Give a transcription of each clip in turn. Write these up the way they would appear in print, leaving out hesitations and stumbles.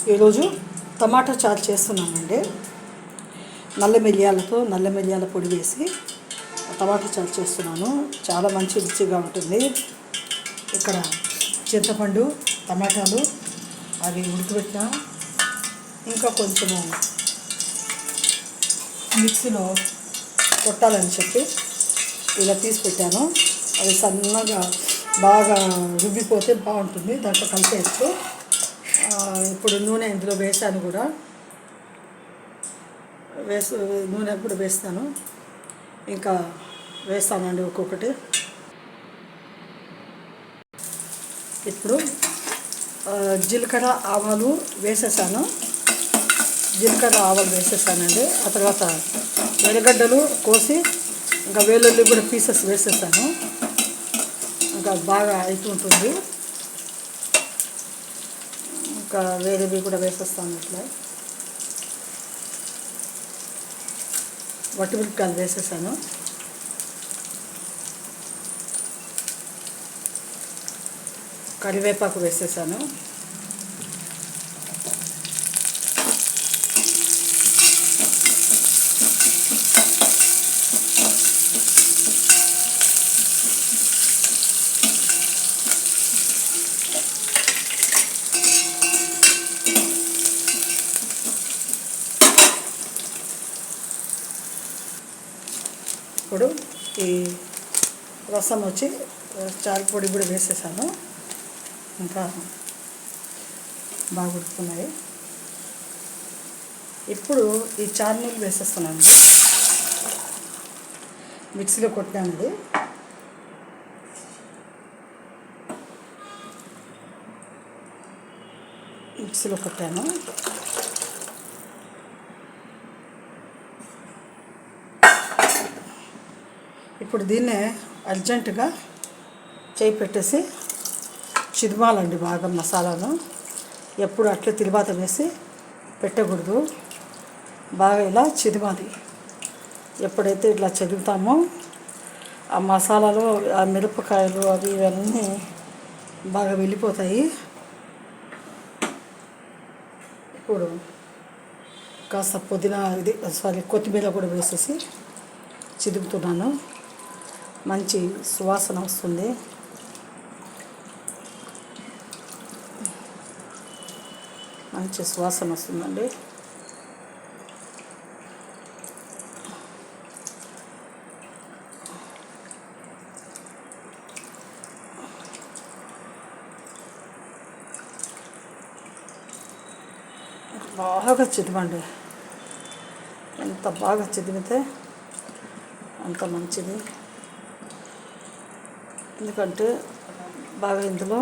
ఈరోజు టమాటా చారు చేస్తున్నానండి. నల్ల మిరియాల పొడి వేసి టమాటా చారు చేస్తున్నాను. చాలా మంచి రుచిగా ఉంటుంది. ఇక్కడ చింతపండు, టమాటాలు అవి ఉడకబెట్టిన, ఇంకా కొంచెము మిక్సీలో కొట్టాలని చెప్పి ఇలా తీసి పెట్టాను. అది సన్నగా బాగా రుబ్బిపోతే బాగుంటుంది. దాంట్లో కలిపేస్తూ ఇప్పుడు నూనె ఇందులో వేసాను కూడా నూనె కూడా వేస్తాను. ఇంకా వేస్తానండి ఒక్కొక్కటి. ఇప్పుడు జీలకర్ర ఆవాలు వేసేసానండి. ఆ తర్వాత ఎర్రగడ్డలు కోసి ఇంకా వెల్లుల్లి కూడా పీసెస్ వేసేసాను. ఇంకా బాగా అవుతుంటుంది. ఇంకా వేరేవి కూడా వేసేస్తాను. ఇట్లా వట్టిమిరపకాయలు వేసేసాను. కరివేపాకు వేసేసాను. ఇప్పుడు ఈ రసం వచ్చి చారు పొడి కూడా వేసేసాను. ఇంకా బాగా ఉడుకుతున్నాయి. ఇప్పుడు ఈ చారు నీళ్ళు వేసేస్తున్నాను. మిక్సీలో కొట్టాను. మిక్సీలో కొట్టాను. ఇప్పుడు దీన్నే అర్జెంటుగా చేయి పెట్టేసి చిదిమాలండి బాగా మసాలాను. ఎప్పుడు అట్లే తిరువాత వేసి పెట్టకూడదు. బాగా ఇలా చిదిమాలి. ఎప్పుడైతే ఇట్లా చదువుతామో ఆ మసాలాలు, ఆ మిరపకాయలు అవి ఇవన్నీ బాగా వెళ్ళిపోతాయి. ఇప్పుడు కాస్త కొత్తిమీర కూడా వేసేసి చిదుపుతున్నాను. మంచి సువాసన వస్తుంది. మంచి సువాసన వస్తుందండి. బాగా చిదిమండి. ఎంత బాగా చిదిమితే అంత మంచిది. ఎందుకంటే బాగా ఇందులో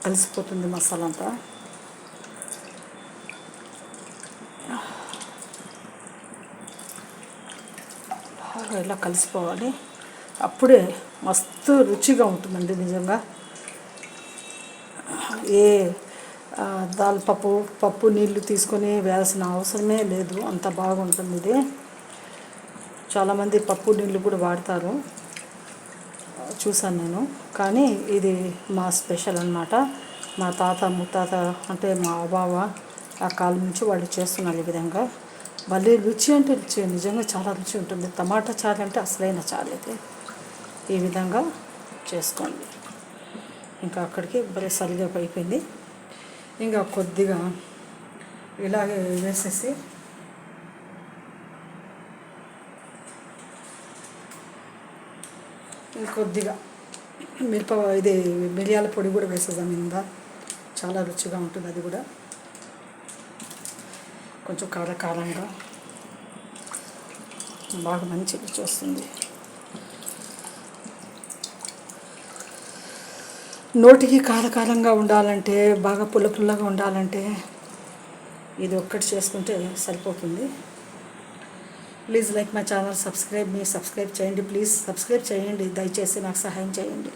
కలిసిపోతుంది మసాలా అంతా. బాగా ఇలా కలిసిపోవాలి. అప్పుడే మస్తు రుచిగా ఉంటుందండి నిజంగా. పప్పు నీళ్ళు తీసుకొని వేయాల్సిన అవసరమే లేదు. అంత బాగుంటుంది ఇది. చాలామంది పప్పు నీళ్ళు కూడా వాడతారు, చూసాను నేను. కానీ ఇది మా స్పెషల్ అన్నమాట. మా తాత ముత్తాత అంటే మా బావ ఆ కాలం నుంచి వాళ్ళు చేస్తున్నారు ఈ విధంగా. భలే రుచి అంటే రుచి, నిజంగా చాలా రుచి ఉంటుంది. టమాటా చారు అంటే అసలైన చారు అయితే. ఈ విధంగా చేసుకోండి. ఇంకా అక్కడికి భలే సరిగా అయిపోయింది. ఇంకా కొద్దిగా ఇలాగే వేసేసి కొద్దిగా మిరియాల పొడి కూడా వేసేద్దాం. ఇంకా చాలా రుచిగా ఉంటుంది. అది కూడా కొంచెం కారంగా బాగా మంచి రుచి వస్తుంది. నోటికి కారంగా ఉండాలంటే, బాగా పుల్లగా ఉండాలంటే ఇది ఒక్కటి చేసుకుంటే సరిపోతుంది. Please like my channel, subscribe చేయండి. ప్లీజ్ సబ్స్క్రైబ్ చేయండి. దయచేసి నాకు సహాయం చేయండి.